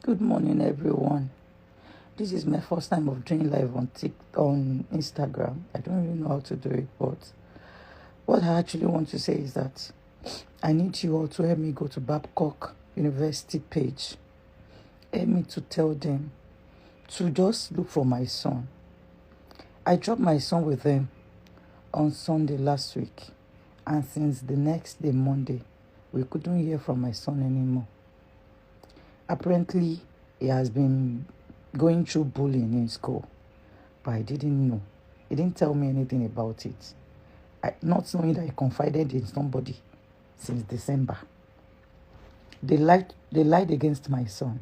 Good morning, everyone. This is my first time of doing live on Instagram. I don't really know how to do it, but what I actually want to say is that I need you all to help me go to Babcock University page. Help me to tell them to just look for my son. I dropped my son with them on Sunday last week, and since the next day, Monday, we couldn't hear from my son anymore. Apparently, he has been going through bullying in school, but I didn't know. He didn't tell me anything about it. Not knowing that he confided in somebody since December. They lied against my son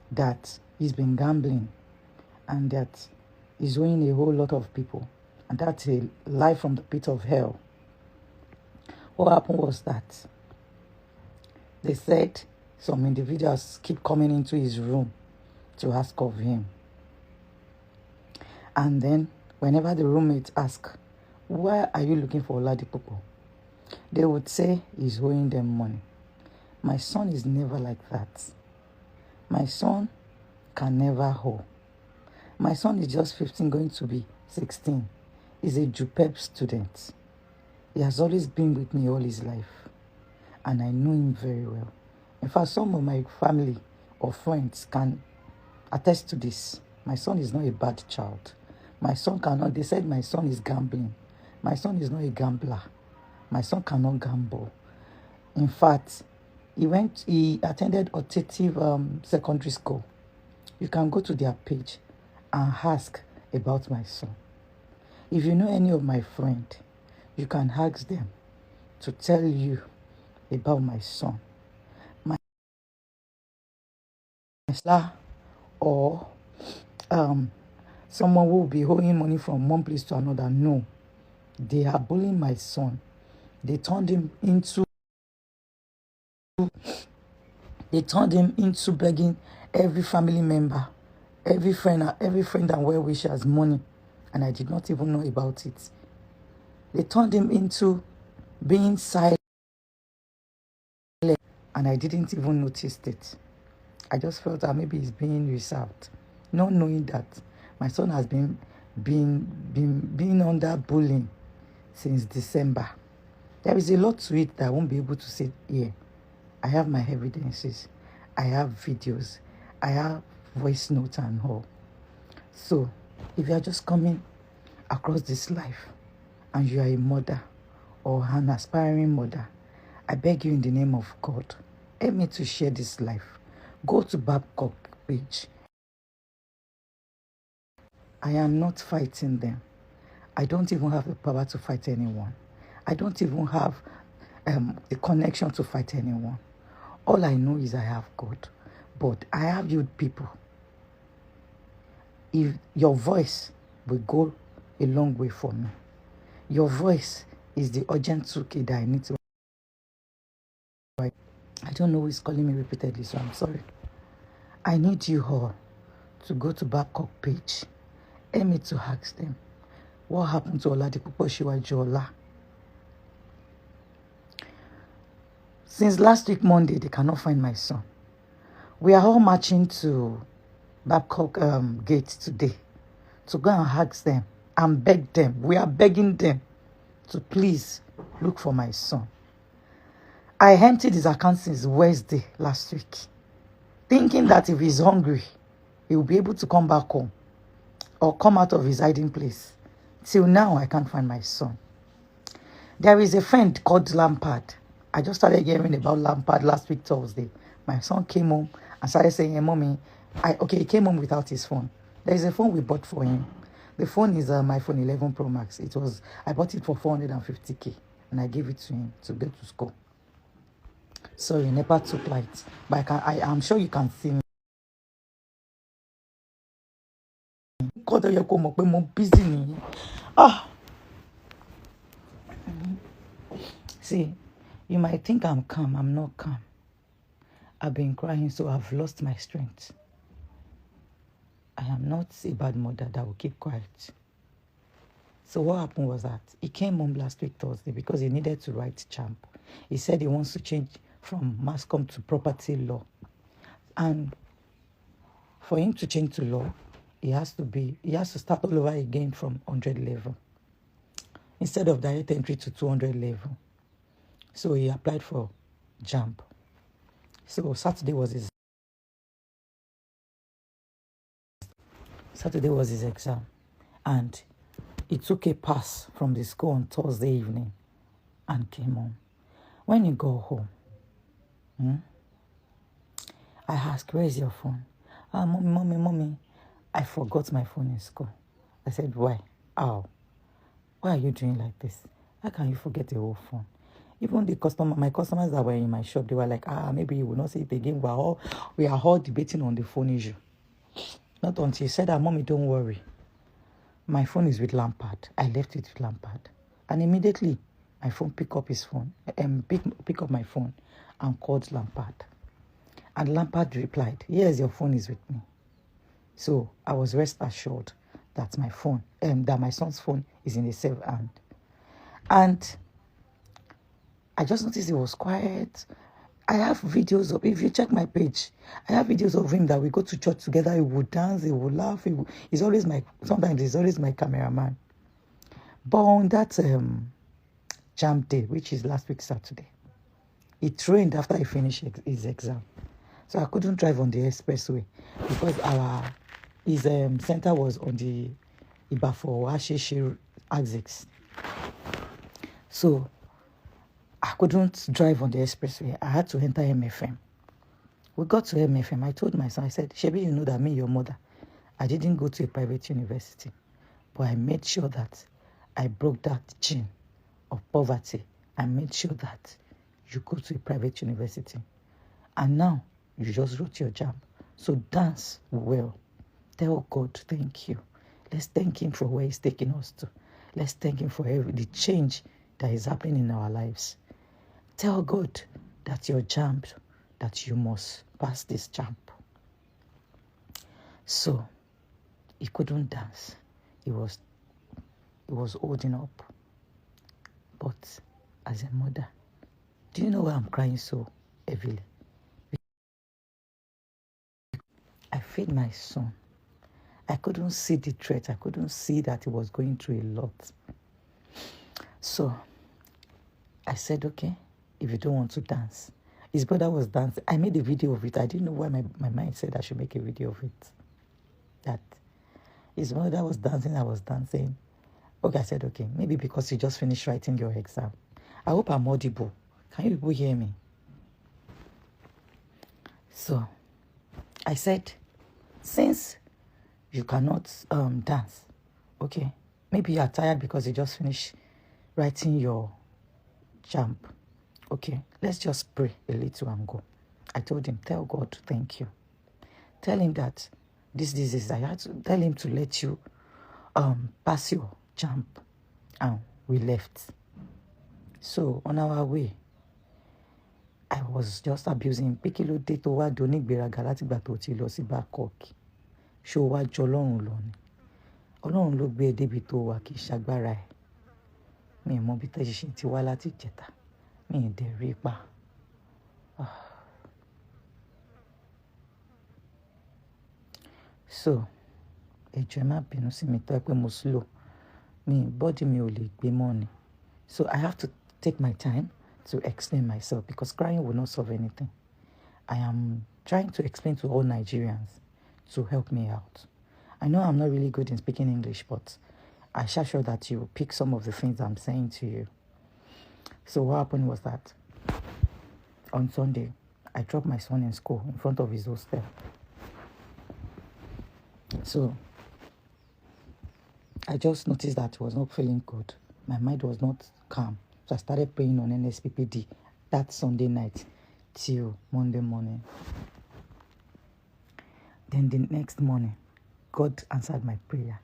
that he's been gambling and that he's owing a whole lot of people, and that's a lie from the pit of hell. What happened was that they said some individuals keep coming into his room to ask of him. And then whenever the roommates ask, why are you looking for Oladipupo? They would say he's owing them money. My son is never like that. My son can never owe. My son is just 15, going to be 16. He's a JUPEP student. He has always been with me all his life, and I know him very well. In fact, some of my family or friends can attest to this. My son is not a bad child. My son cannot, they said my son is gambling. My son is not a gambler. My son cannot gamble. In fact, he attended alternative secondary school. You can go to their page and ask about my son. If you know any of my friends, you can ask them to tell you about my son. Or someone who will be owing money from one place to another. No, they are bullying my son. They turned him into begging every family member, every friend and well wishers money, and I did not even know about it. They turned him into being silent, and I didn't even notice it. I just felt that maybe he's being reserved, not knowing that my son has been under bullying since December. There is a lot to it that I won't be able to say here. I have my evidences, I have videos, I have voice notes and all. So if you are just coming across this life and you are a mother or an aspiring mother, I beg you in the name of God, help me to share this life. Go to Babcock page. I am not fighting them. I don't even have the power to fight anyone. I don't even have the connection to fight anyone. All I know is I have God. But I have you people. If your voice will go a long way for me. Your voice is the urgent 2K that I need to. I don't know who is calling me repeatedly, so I'm sorry. I need you all to go to Babcock page. Help me to ask them, what happened to Oladipupo Shiwajola? Since last week, Monday, they cannot find my son. We are all marching to Babcock gate today to go and ask them and beg them. We are begging them to please look for my son. I emptied his account since Wednesday last week, thinking that if he's hungry, he will be able to come back home or come out of his hiding place. Till now, I can't find my son. There is a friend called Lampard. I just started hearing about Lampard last week, Thursday. My son came home and started saying, hey, Mommy, he came home without his phone. There is a phone we bought for him. The phone is my iPhone 11 Pro Max. I bought it for 450k and I gave it to him to go to school. Sorry, never took light, but I'm sure you can see me. Busy. See, you might think I'm calm. I'm not calm. I've been crying, so I've lost my strength. I am not a bad mother that will keep quiet. So what happened was that he came home last week Thursday because he needed to write champ. He said he wants to change from mass comm to property law. And for him to change to law, he has to start all over again from 100 level instead of direct entry to 200 level. So he applied for JAMB. So Saturday was his exam, and he took a pass from the school on Thursday evening and came home. When he got home, I asked, "Where is your phone?" Mommy, I forgot my phone in school. I said, "Why? How? Why are you doing like this? How can you forget the whole phone?" Even my customers that were in my shop, they were like, maybe you will not see it again. We are all debating on the phone issue. Not until he said, "Mommy, don't worry. My phone is with Lampard. I left it with Lampard." And immediately, my phone pick up my phone and called Lampard. And Lampard replied, "Yes, your phone is with me." So I was rest assured that my phone, that my son's phone is in a safe hand. And I just noticed he was quiet. I have videos of, if you check my page, I have videos of him that we go to church together. He would dance, he would laugh. Sometimes he's always my cameraman. But on that JAMB day, which is last week Saturday, he trained after he finished his exam. So I couldn't drive on the expressway because his center was on the Ibafo-Ashishi axis. So I couldn't drive on the expressway. I had to enter MFM. We got to MFM. I told my son, I said, "Shebi, you know that me, your mother, I didn't go to a private university, but I made sure that I broke that chain of poverty. I made sure that you go to a private university. And now you just wrote your JAMB. So dance well. Tell God thank you. Let's thank him for where he's taking us to. Let's thank him for the change that is happening in our lives. Tell God that your JAMB, that you must pass this JAMB." So he couldn't dance. He was holding up. But as a mother, do you know why I'm crying so heavily? I fed my son. I couldn't see the threat. I couldn't see that he was going through a lot. So I said, "Okay, if you don't want to dance." His brother was dancing. I made a video of it. I didn't know why my mind said I should make a video of it. That his mother was dancing, I was dancing. Okay, I said, "Okay, maybe because you just finished writing your exam." I hope I'm audible. Can you people hear me? So I said, "Since you cannot dance, okay, maybe you are tired because you just finished writing your JAMB. Okay, let's just pray a little and go." I told him, "Tell God thank you. Tell him that this disease, I had to tell him to let you pass your JAMB." And we left. So on our way, I was just abusing him. Pé kí ló dé tó wá donígbéraga látìgbà tó ti lọ sí bc0ck. Ṣó wá jọ Ọlọ́run lọ ni? Ọlọ́run ló gbé ẹ débi tó wà, kì í ṣagbára ẹ̀. Mi ò mọ bí tẹ́ ṣe ti wá láti ìjẹta. Mi ì dẹ̀ rí pa. So ẹ jọ̀ọ́ ẹ má bínú sí mi tó ẹ pé mo slow. Body mi ò lè gbé mọ́ ni. So I have to take my time to explain myself because crying will not solve anything. I am trying to explain to all Nigerians to help me out. I know I'm not really good in speaking English, but I shall sure that you will pick some of the things I'm saying to you. So what happened was that on Sunday, I dropped my son in school in front of his hostel. So I just noticed that he was not feeling good. My mind was not calm. So I started praying on NSPPD that Sunday night till Monday morning. Then the next morning, God answered my prayer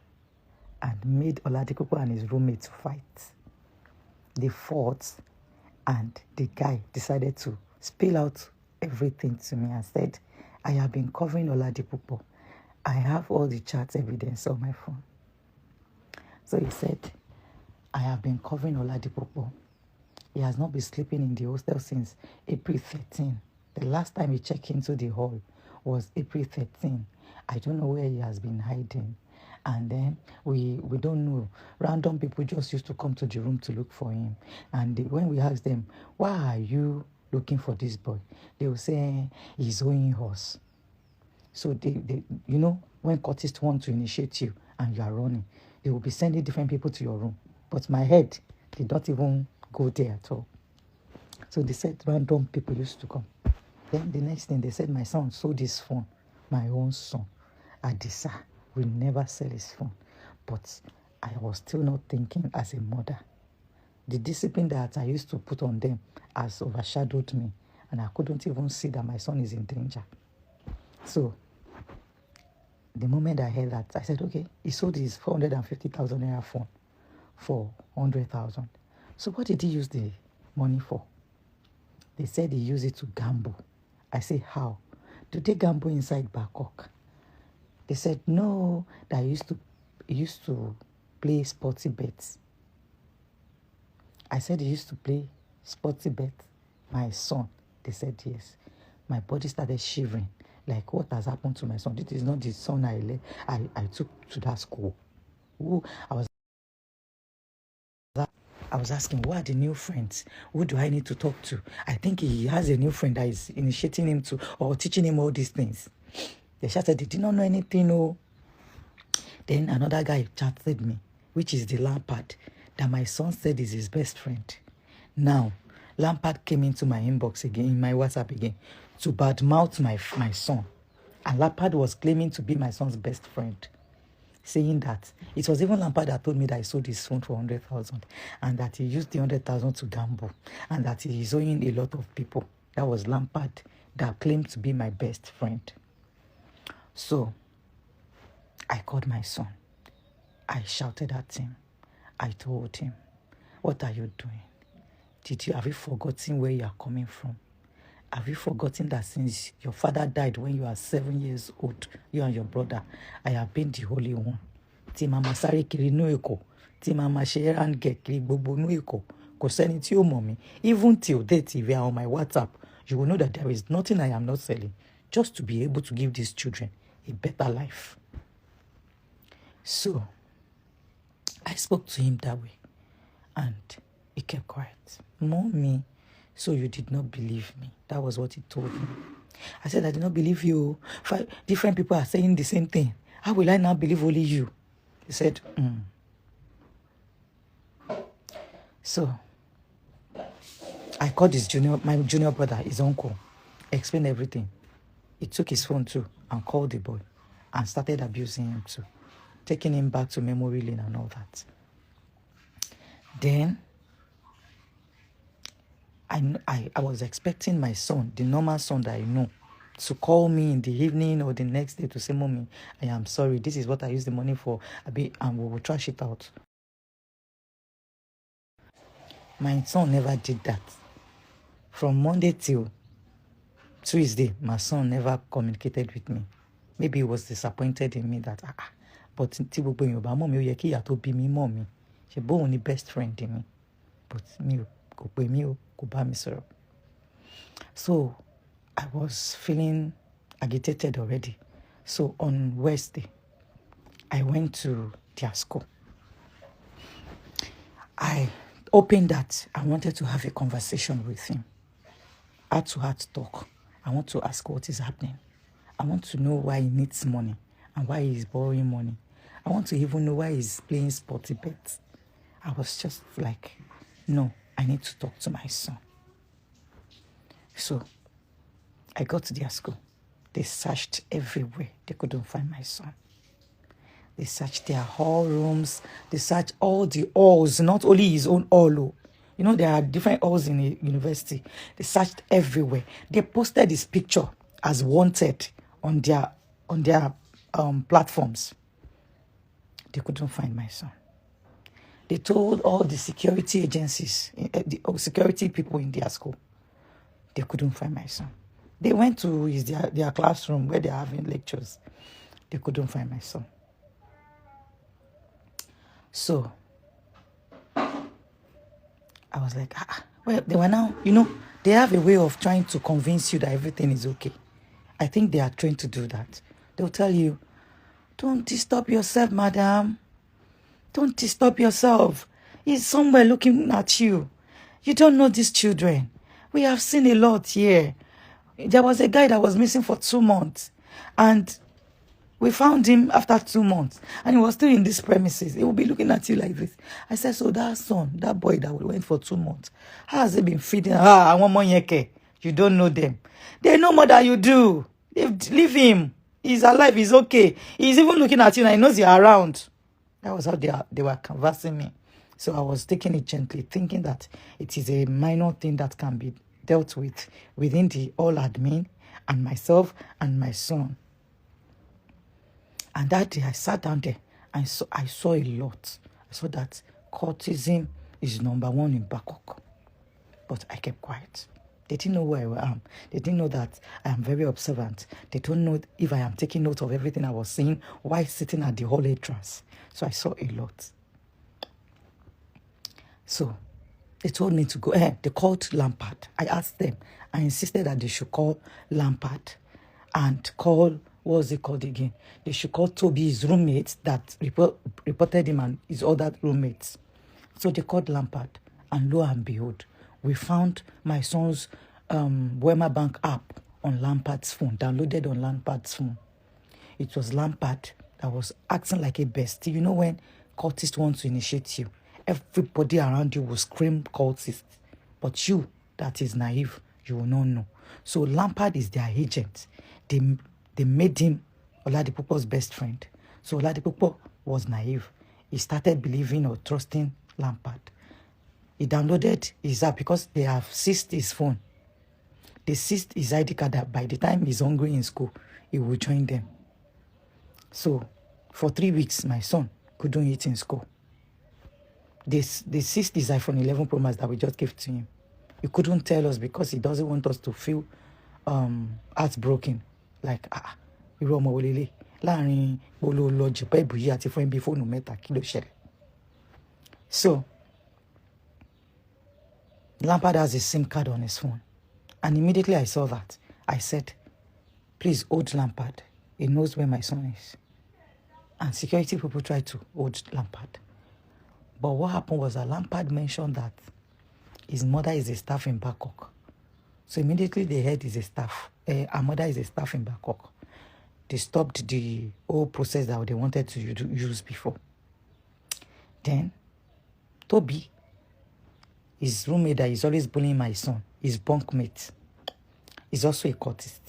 and made Oladipupo and his roommate to fight. They fought, and the guy decided to spill out everything to me and said, "I have been covering Oladipupo. I have all the chat evidence on my phone." So he said, "I have been covering Oladipupo. He has not been sleeping in the hostel since April 13. The last time he checked into the hall was April 13. I don't know where he has been hiding. And then we don't know. Random people just used to come to the room to look for him. And when we asked them, why are you looking for this boy? They will say, he's owing us. So they when cultists want to initiate you and you are running, they will be sending different people to your room. But my head, they don't even go there at all. So they said random people used to come. Then the next thing, they said my son sold his phone. My own son, Adisa, will never sell his phone. But I was still not thinking as a mother. The discipline that I used to put on them has overshadowed me. And I couldn't even see that my son is in danger. So the moment I heard that, I said, okay, he sold his 450,000 naira phone for 100,000. So what did he use the money for? They said he used it to gamble. I say, how? Do they gamble inside bc0ck? They said, no, that he used to play sporty bets. I said he used to play sporty bets. My son, they said yes. My body started shivering. Like, what has happened to my son? This is not the son I took to that school. Ooh, I was asking, what are the new friends? Who do I need to talk to? I think he has a new friend that is initiating him to or teaching him all these things. They shouted, they did not know anything. Oh. Then another guy chatted me, which is the Lampard, that my son said is his best friend. Now, Lampard came into my inbox again, in my WhatsApp again, to badmouth my son. And Lampard was claiming to be my son's best friend, saying that it was even Lampard that told me that he sold his phone for 100,000 and that he used the 100,000 to gamble and that he is owing a lot of people. That was Lampard that claimed to be my best friend. So I called my son. I shouted at him. I told him, what are you doing? Have you forgotten where you are coming from? Have you forgotten that since your father died when you are 7 years old, you and your brother, I have been the Holy One? Tí mama sáré kiri inú Èkó, tí mama ṣe errand girl kiri gbogbo inú Èkó, kò sẹ́ni tí ó mọ̀ mí. Even till date, if you are on my WhatsApp, you will know that there is nothing I am not selling, just to be able to give these children a better life. So I spoke to him that way, and he kept quiet. Mommy, so you did not believe me. That was what he told me. I said, I did not believe you. 5 different people are saying the same thing. How will I now believe only you? He said, So I called my junior brother, his uncle, explained everything. He took his phone too and called the boy and started abusing him too, taking him back to memory lane and all that. Then I was expecting my son, the normal son that I know, to call me in the evening or the next day to say, Mommy, I am sorry. This is what I used the money for, and we will trash it out. My son never did that. From Monday till Tuesday, my son never communicated with me. Maybe he was disappointed in me that, but Tibubo Yoba, Mommy, you yeki to be me, Mommy. She be only best friend in me. But me, go pay me, go buy me syrup. So I was feeling agitated already. So on Wednesday, I went to their school. I opened that. I wanted to have a conversation with him. Heart-to-heart talk. I want to ask what is happening. I want to know why he needs money and why he's borrowing money. I want to even know why he's playing sporty bets. I was just like, no, I need to talk to my son. So I got to their school. They searched everywhere. They couldn't find my son. They searched their hall rooms. They searched all the halls, not only his own hall. You know, there are different halls in a university. They searched everywhere. They posted his picture as wanted on their platforms. They couldn't find my son. They told all the security agencies, the security people in their school, they couldn't find my son. They went to their classroom where they are having lectures. They couldn't find my son. So I was like, well, they were now, they have a way of trying to convince you that everything is okay. I think they are trying to do that They'll tell you, don't disturb yourself, madam. Don't disturb yourself. He's somewhere looking at you. You don't know these children. We have seen a lot here. There was a guy that was missing for 2 months. And we found him after 2 months. And he was still in these premises. He will be looking at you like this. I said, so that son, that boy that went for 2 months, how has he been feeding? I want more yeke. You don't know them. They know more than you do. Leave him. He's alive. He's okay. He's even looking at you and he knows you're around. That was how they were conversing me. So I was taking it gently, thinking that it is a minor thing that can be dealt with within the all admin and myself and my son. And that day I sat down there and I saw a lot. I saw that cultism is number 1 in Bangkok. But I kept quiet. They didn't know where I am. They didn't know that I am very observant. They don't know if I am taking note of everything I was saying while sitting at the hall entrance. So I saw a lot. So they told me to go. They called Lampard. I asked them. I insisted that they should call Lampard and call, what was it called again? They should call Toby's roommates that reported him and his other roommates. So they called Lampard, and lo and behold, we found my son's Wema Bank app on Lampard's phone, downloaded on Lampard's phone. It was Lampard that was acting like a bestie. You know when cultists want to initiate you, everybody around you will scream cultist. But you, that is naive, you will not know. So Lampard is their agent. They made him Oladipupo's best friend. So Oladipupo was naive. He started believing or trusting Lampard. He downloaded his app because they have seized his phone. They seized his ID card that by the time he's hungry in school, he will join them. So for 3 weeks, my son couldn't eat in school. They seized his iPhone 11 Pro Max that we just gave to him. He couldn't tell us because he doesn't want us to feel heartbroken. Like, irú ọmọ wo lélẹ̀ láàrin olóòlọ́jì pẹ́ ìbùyí àti fún ẹbí fóònù mẹ́ta kí ló ṣẹlẹ̀. So Lampard has a SIM card on his phone. And immediately I saw that, I said, please hold Lampard. He knows where my son is. And security people tried to hold Lampard. But what happened was that Lampard mentioned that his mother is a staff in Bangkok. So immediately they heard he's a staff. Her mother is a staff in Bangkok. They stopped the whole process that they wanted to use before. Then, Toby, his roommate that is always bullying my son, his bunkmate, is also a cultist.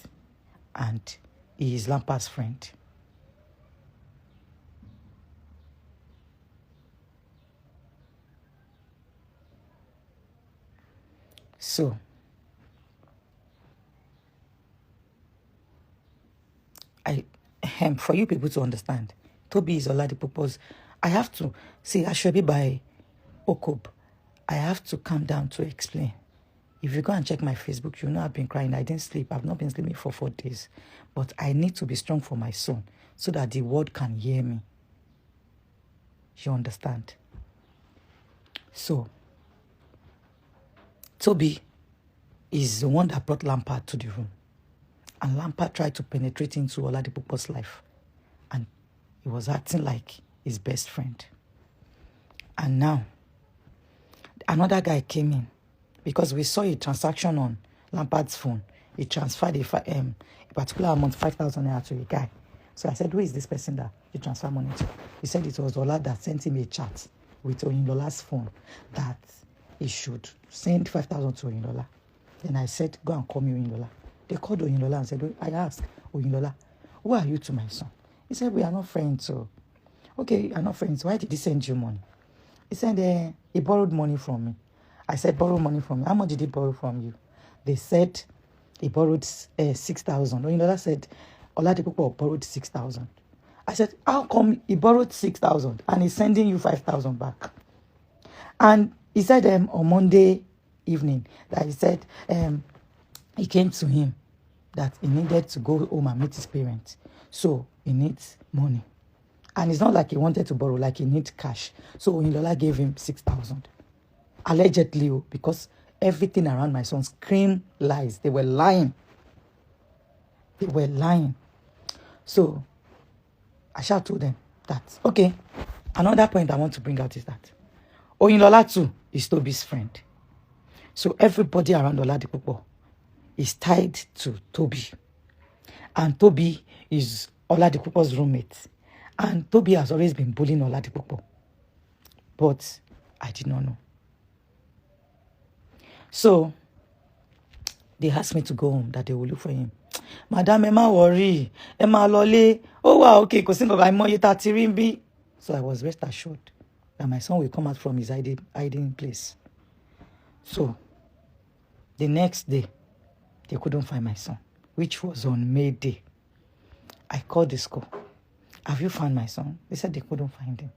And he is Lampard's friend. So, for you people to understand, Toby is Oladipupo's. I have to, see, I should be by Okob. I have to calm down to explain. If you go and check my Facebook, you know I've been crying. I didn't sleep. I've not been sleeping for 4 days. But I need to be strong for my son so that the world can hear me. You understand? So, Toby is the one that brought Lampard to the room. And Lampard tried to penetrate into Oladipupo's life. And he was acting like his best friend. And now, another guy came in because we saw a transaction on Lampard's phone. He transferred a particular amount, 5,000 naira to a guy. So I said, who is this person that you transfer money to? He said it was Ola that sent him a chat with Oyindamola's phone that he should send 5,000 to Oyindamola. Then I said, go and call me Oyindamola. They called Oyindamola and said, I asked Oyindamola, who are you to my son? He said, we are not friends. So, okay, you are not friends. Why did he send you money? He said, he borrowed money from me. I said, borrow money from me. How much did he borrow from you? They said he borrowed 6,000. Oyindamola said, Oladipupo borrowed 6,000. I said, how come he borrowed 6,000 and he's sending you 5,000 back? And he said on Monday evening that he said he came to him that he needed to go home and meet his parents. So he needs money. And it's not like he wanted to borrow, like he needs cash. So Oyindamola gave him 6,000. Allegedly, because everything around my son screamed lies. They were lying. They were lying. So I shall told them that, okay, another point I want to bring out is that Oyindamola too is Toby's friend. So everybody around Oladipupo is tied to Toby. And Toby is Oladipupo's roommate. And Toby has always been bullying Oladipupo. But I did not know. So they asked me to go home, that they will look for him. Madam, Emma worry. Emma lole. Oh, wow, okay. So I was rest assured that my son will come out from his hiding place. So the next day, they couldn't find my son, which was on May Day. I called the school. Have you found my son? They said they couldn't find him.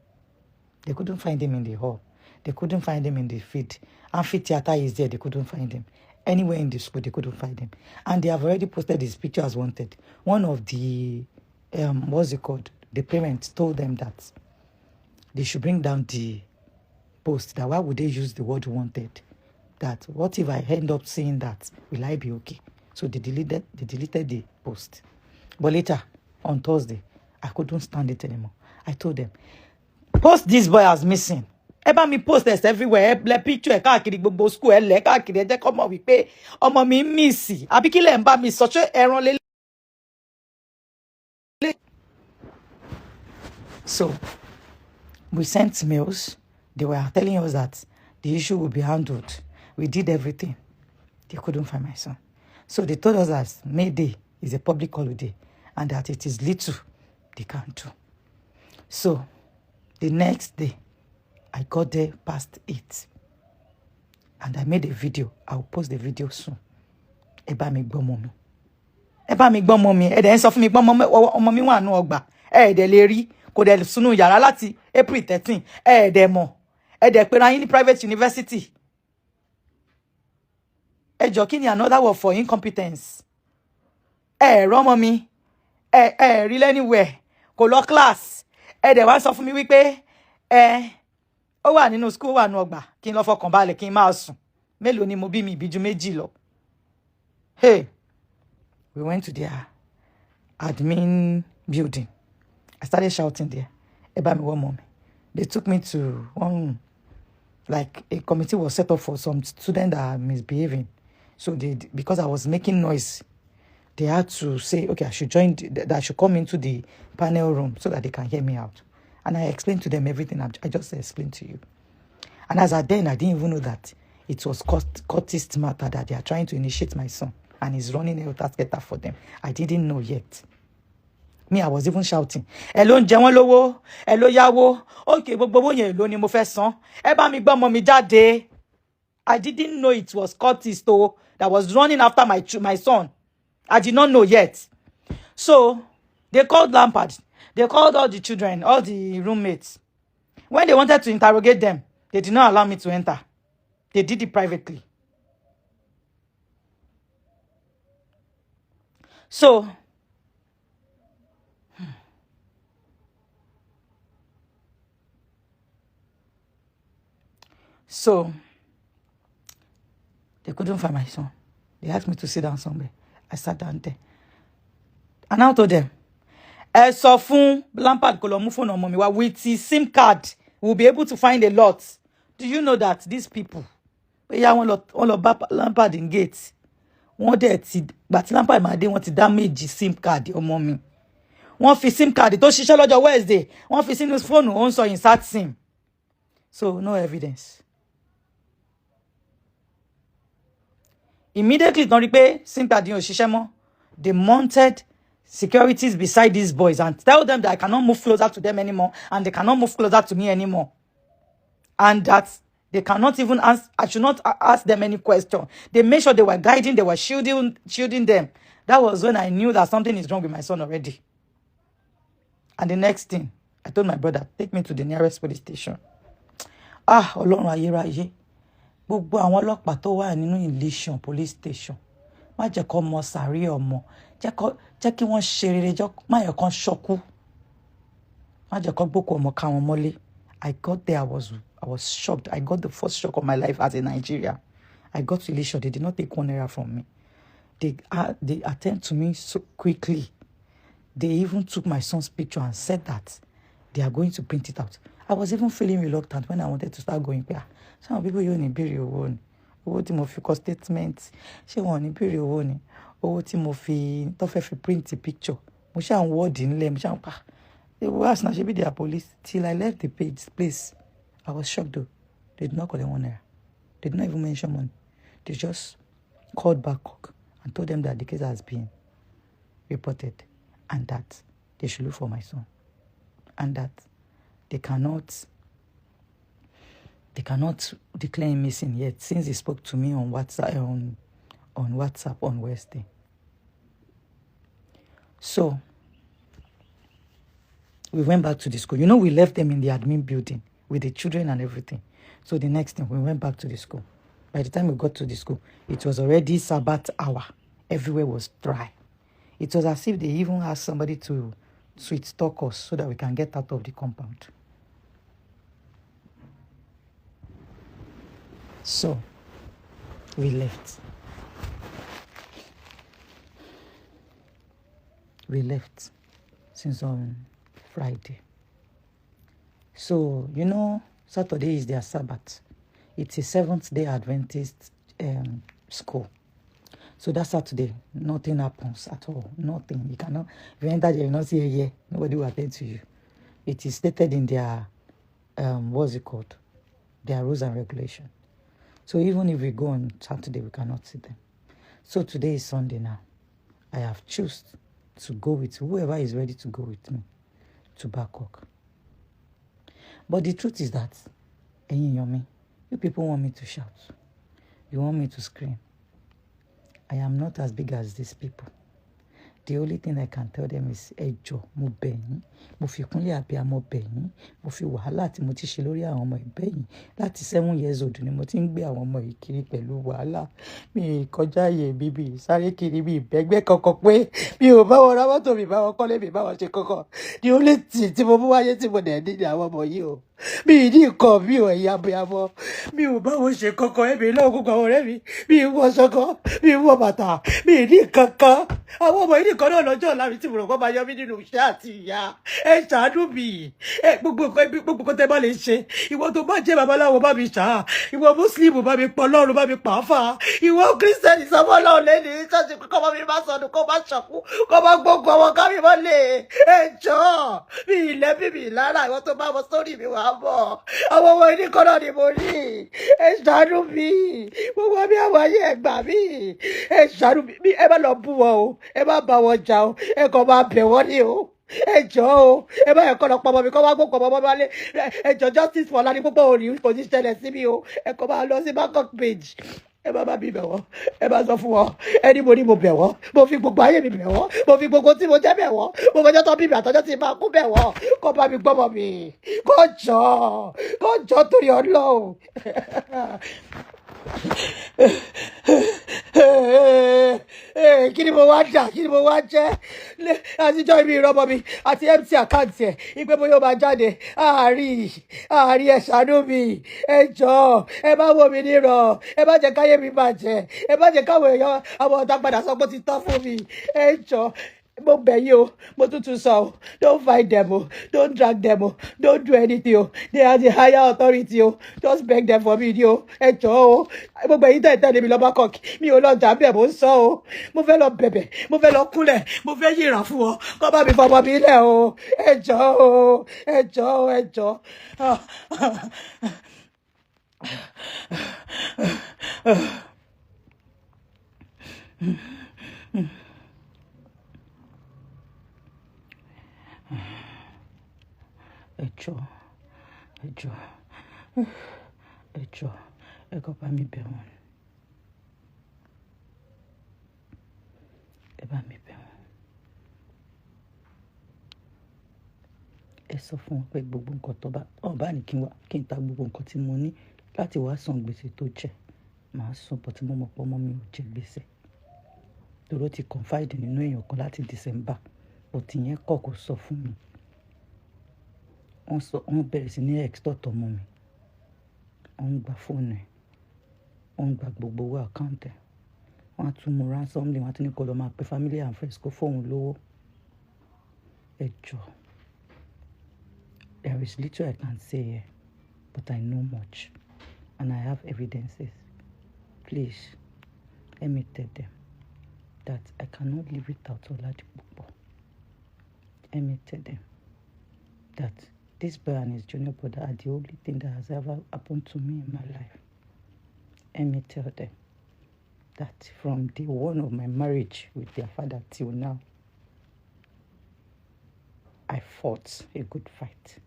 They couldn't find him in the hall. They couldn't find him in the field. Amphitheater is there. They couldn't find him. Anywhere in the school, they couldn't find him. And they have already posted his picture as wanted. One of the, what's it called? The parents told them that they should bring down the post. That why would they use the word wanted? That what if I end up saying that? Will I be okay? So they deleted the post. But later, on Thursday, I couldn't stand it anymore. I told them, post this boy as missing. Eba mi post this everywhere. Le picture káàkiri gbogbo school le káàkiri ẹ jẹ́ kó mọ̀ wí pé ọmọ mi miss. Àbí kí lẹ ń bá mi sọ ṣé ẹran lele. So we sent mails. They were telling us that the issue will be handled. We did everything. They couldn't find my son. So they told us that May Day is a public holiday and that it is little they can do. So the next day, I got there past 8. And I made a video. I'll post the video soon. Eba mi gbọ́ mọ́ mi. Eba mi gbọ́ mọ́ mi. Ẹ dẹ̀ ń sọ fún mi gbọ́ ọmọ mi wà nínú ọgbà. Ẹ dẹ̀ lè rí. Kò dẹ̀ sunu yàrá láti April 13. Ẹ dẹ̀ mọ̀. Ẹ dẹ̀ pera yín ní private university. Ẹ jọ̀ọ́ kí ni another word for incompetence? Ẹ rọ́mọ mi. Ẹ rí anywhere. Kò lọ class. Ẹ dẹ̀ wá sọ fún mi wípé ó wà nínú school wà nínú ọgbà kí n lọ fọkàn balẹ̀ kí n máa sùn. Mélòó ni mo bí mi ìbíjú méjì lọ. Hey, we went to their admin building. I started shouting there. Eba mi wọ́n mọ̀ mi. They took me to one, like a committee was set up for some students that are misbehaving. So because I was making noise, they had to say, okay, I should that I should come into the panel room so that they can hear me out. And I explained to them everything I just explained to you. And as at then, I didn't even know that it was cultist matter that they are trying to initiate my son. And he's running a task for them. I didn't know yet. Me, I was even shouting. Hello, njẹun lówó. Hello, yáwó. Okay, gbogbo yẹn ló ni mo fẹ́ san. Ẹ bá mi gbọ́ ọmọ mi jáde. I didn't know it was cultist that was running after my son. I did not know yet. So, they called Lampard. They called all the children, all the roommates. When they wanted to interrogate them, they did not allow me to enter. They did it privately. So, they couldn't find my son. They asked me to sit down somewhere. I sat down there. And I told them, sọ fún Lampard kó lọ mú phone ọmọ mi wá with his SIM card. We'll be able to find a lot. Do you know that these people, yeah, wọ́n lọ bá Lampard in gate. Wọ́n dẹ̀ ti but Lampard máa dé wọ́n ti damage SIM card ọmọ mi. Wọ́n fi SIM card tó ṣiṣẹ́ lọ́jọ́ Wednesday. Wọ́n fi sínú phone ó ń sọ insert SIM. So no evidence. Immediately tán rí pé SIM card yẹn ò ṣiṣẹ́ mọ́. They mounted securities beside these boys and tell them that I cannot move closer to them anymore and they cannot move closer to me anymore. And that they cannot even ask, I should not ask them any question. They made sure they were guiding, they were shielding them. That was when I knew that something is wrong with my son already. And the next thing, I told my brother, take me to the nearest police station. Ọlọ́run ayérayé. Gbogbo àwọn ọlọ́pàá tó wà nínú Ilésàn police station. Má jẹ́ kó mọ sàárè ọmọ. Jẹ́ kí wọ́n ṣe rere, má yẹ kán ṣọ́kú. Má jẹ́ kó gbókù ọmọ ká wọn mọ́lé. I got there, I was shocked. I got the first shock of my life as a Nigerian. I got to Ilésàn. They did not take 1 naira from me. They attend to me so quickly. They even took my son's picture and said that they are going to print it out. I was even feeling reluctant when I wanted to start going. Some people you need be owó tí mo fi kọ statement. Ṣé wọn ní bèrè owó ni? Owó tí mo fi tó fẹ́ fi print the picture. Mo ṣá ń word nílẹ̀, mo ṣá ń pa. They will ask now, she be their police. Till I left the place, I was shocked though. They did not collect 1 naira. They did not even mention money. They just called bc0ck and told them that the case has been reported and that they should look for my son and that they cannot declare him missing yet since he spoke to me on WhatsApp on Wednesday. So we went back to the school. You know, we left them in the admin building with the children and everything. So the next thing, we went back to the school. By the time we got to the school, it was already Sabbath hour. Everywhere was dry. It was as if they even asked somebody to sweet talk us so that we can get out of the compound. So we left. We left since on Friday. So, you know, Saturday is their Sabbath. It's a Seventh-day Adventist school. So that Saturday, nothing happens at all. Nothing. You cannot, if you enter there, you not see a year. Nobody will attend to you. It is stated in their, what's it called? Their rules and regulations. So even if we go on Saturday, we cannot see them. So today is Sunday now. I have chosen to go with whoever is ready to go with me to bc0ck. But the truth is that, you people want me to shout. You want me to scream. I am not as big as these people. The only thing I can tell them is, ẹjọ́, mo bẹ̀ yín, mo fi kúnlẹ̀ abiyamọ bẹ̀ yín, mo fi wàhálà tí mo ti ṣe lórí àwọn ọmọ ìbẹ̀ yín. Láti 7 years old ni mo ti ń gbé àwọn ọmọ yìí kiri pẹ̀lú wàhálà. Mi kọjá ààyè bíbí, sáré kiri bí ìbẹ́gbẹ́ kankan pé mi ò bá wọn ra mọ́tò, mi bá wọn kọ́lé, mi bá wọn ṣe kankan. The only thing tí mo mú wáyé tí mo dẹ̀ ní àwọn ọmọ yìí o. Mi ní nǹkan mi ò ẹ̀yà abiyamọ. Mi ò bá wọn ṣe kankan, ẹ̀mí náà gbogbo àwọn ọ̀rẹ́ mi. Mi ò wọ ṣọkọ, mi ò wọ bàtà, mi ní kankan. Àwọn ọmọ yìí nìkan náà lọ́jọ́ ọ̀la mi tí mo rò pé máa yọ mí nínú iṣẹ́ àti ìyá. Ẹ ṣàánú mi. Gbogbo nǹkan tẹ́ bá lè ṣe. Ìwọ tó bá jẹ́ babaláwo bá mi ṣá. Ìwọ Muslim bá mi pọ̀ Ọlọ́run bá mi pa á fà. Ìwọ Christian sọmọ Ọlọ́run lẹ́ni ṣọ́ọ̀ṣì kọ́ bá mi bá sọnù kọ́ bá ṣọ̀kú kọ́ bá gbógun ọmọ ká mi mọ́ lè. Ẹ jọ̀ọ́ mi ilẹ̀ bíbí lára ìwọ tó bá wọ sórí mi wà bọ̀. Àwọn ọmọ yìí nìkan náà ni mo rí. Ẹ ṣàánú mi. Gbogbo mi àwọn ayé ẹ gbà mí. Ẹ ṣàánú mi. Ẹ má lọ bú wọn o. Ẹ má bá wọn jà o. Ẹ kàn máa bẹ̀ wọ́n ní o. Ẹ jọ̀ọ́ o. Ẹ má yẹ kọ́ lọ pọ̀ ọmọ mi kọ́ wá gbókò ọmọ ọmọ wálé. Ẹ jọ̀ọ́ justice for Ọlá ní púpọ̀ òní kò ní ṣẹlẹ̀ sí mi o. Ẹ kàn máa lọ sí bc0ck page. Ẹ má bá mi bẹ̀ wọ́n. Ẹ má sọ fún wọn. Ẹni mo ní mo bẹ̀ wọ́n. Mo fi gbogbo ayé mi bẹ̀ wọ́n. Mo fi gbogbo tí mo jẹ́ bẹ̀ wọ́n. Mo fọjọ́ tó bí mi àtọ́jọ́ tí máa kú bẹ̀ wọ́n. Kọ́ bá mi gbọ́mọ mi. Kó jọ̀ọ́ torí Ọlọ́run. Kí ni mo wá dà, kí ni mo wá jẹ́ àtijọ́ ibi ìrọ́mọ mi àti empty account ẹ̀ ìpè bóyá ó máa jáde àárí ẹ ṣàánú mi. Ẹ jọ̀ọ́ ẹ má wò mí nírọ̀, ẹ má jẹ́ káyé mi bàjẹ́, ẹ má jẹ́ káwọn èèyàn àwọn ọ̀tá padà sọ pé ó ti tán fún mi. Ẹ jọ̀ọ́ mo bẹ̀ yín o, mo tuntun sọ o, don't fight them o, don't drag them o, don't do anything o, they are the higher authority o, just beg them for me ni o. Ẹ jọ̀ọ́ o, gbogbo èyí tẹ̀lé mi lọ bc0ck, mi ò lọ jà bẹ́ẹ̀ mo ń sọ o, mo fẹ́ lọ bẹ̀bẹ̀, mo fẹ́ lọ kúnlẹ̀, mo fẹ́ yíra fún wọn, kọ́ bá mi fọmọ mi lẹ̀ o. Ẹ jọ̀ọ́ o, ẹ jọ̀ọ́ o, ẹ jọ̀ọ́. Ẹ jọ̀ọ́, ẹ kọ́ bá mi bẹ̀ wọ́n. Ẹ bá mi bẹ̀ wọ́n. Ẹ sọ fún wọn pé gbogbo nǹkan tó bá ní kí n ta gbogbo nǹkan tí mo ní láti wá san gbèsè tó jẹ. Màá san bọ̀ tí mo mọ̀ pé ọmọ mi ò jẹ gbèsè. Torí ó ti confide nínú èèyàn kan láti December. But ìyẹn kọ̀ kò sọ fún mi. Wọ́n bẹ̀rẹ̀ sí ní extort ọmọ mi. Wọ́n gba fóònù ẹ̀. Wọ́n gba gbogbo owó account ẹ̀. Wọ́n á tún mú ransom lé, wọ́n á tún ní kó lọ máa pe family and friends kó fóun lówó. ẹ jọ̀ọ́. There is little I can say here, but I know much, and I have evidences. Please, let me tell them that I cannot live without Oladipupo. Let me tell them that this boy and his junior brother are the only thing that has ever happened to me in my life. Let me tell them that from day one of my marriage with their father till now, I fought a good fight.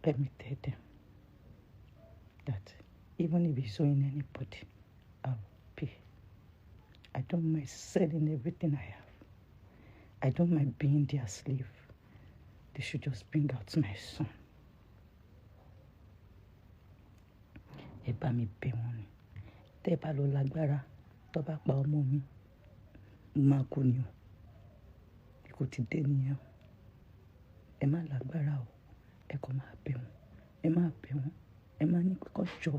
Let me tell them that even if it's owing anybody, I'll pay. I don't mind selling everything I have. I don't mind being their slave. They should just bring out my son. Ẹ bá mi bẹ̀ wọ́n ni. Tẹ́ bá lọ lágbára, tó bá pa ọmọ mi, máa kú ni o. Ikú ti dé nìyẹn o. Ẹ má lágbára o. Ẹ kàn máa bẹ̀ wọ́n. Ẹ má bẹ̀ wọ́n. Ẹ má ní kó jọ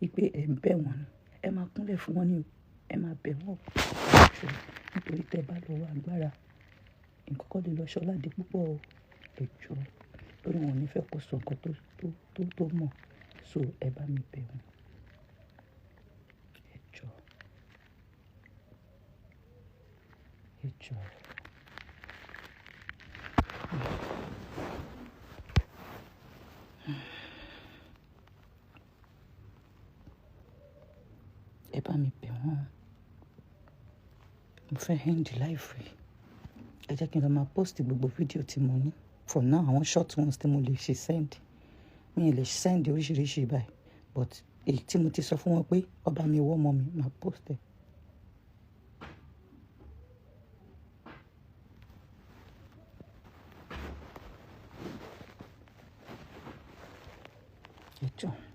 wípé ẹ ń bẹ̀ wọ́n ni. Ẹ má kúnlẹ̀ fún wọn ni o. Ẹ má bẹ̀ wọ́n. Nítorí tẹ́ bá lọ wá agbára, nǹkan kan lè lọ ṣọládipúpọ̀ o. Ẹ jọ̀ọ́. Lórí wọn ò ní fẹ́ kó sọ nǹkan tó mọ̀. So ẹ bá mi bẹ̀ wọ́n. Ẹ jọ̀ọ́. Ẹ jọ̀ọ́. Ẹ bá mi bẹ̀ wọ́n. Mo fẹ́ end life yìí. Ẹ jẹ́ kí n lọ máa post gbogbo fídíò tí mo ní. For now, àwọn short ones tí mo lè ṣe send. Mi lè send oríṣiríṣi báyìí. But èyí tí mo ti sọ fún wọn pé ọba mi wọ́ ọmọ mi, máa post ẹ̀. Ẹ jọ̀ọ́.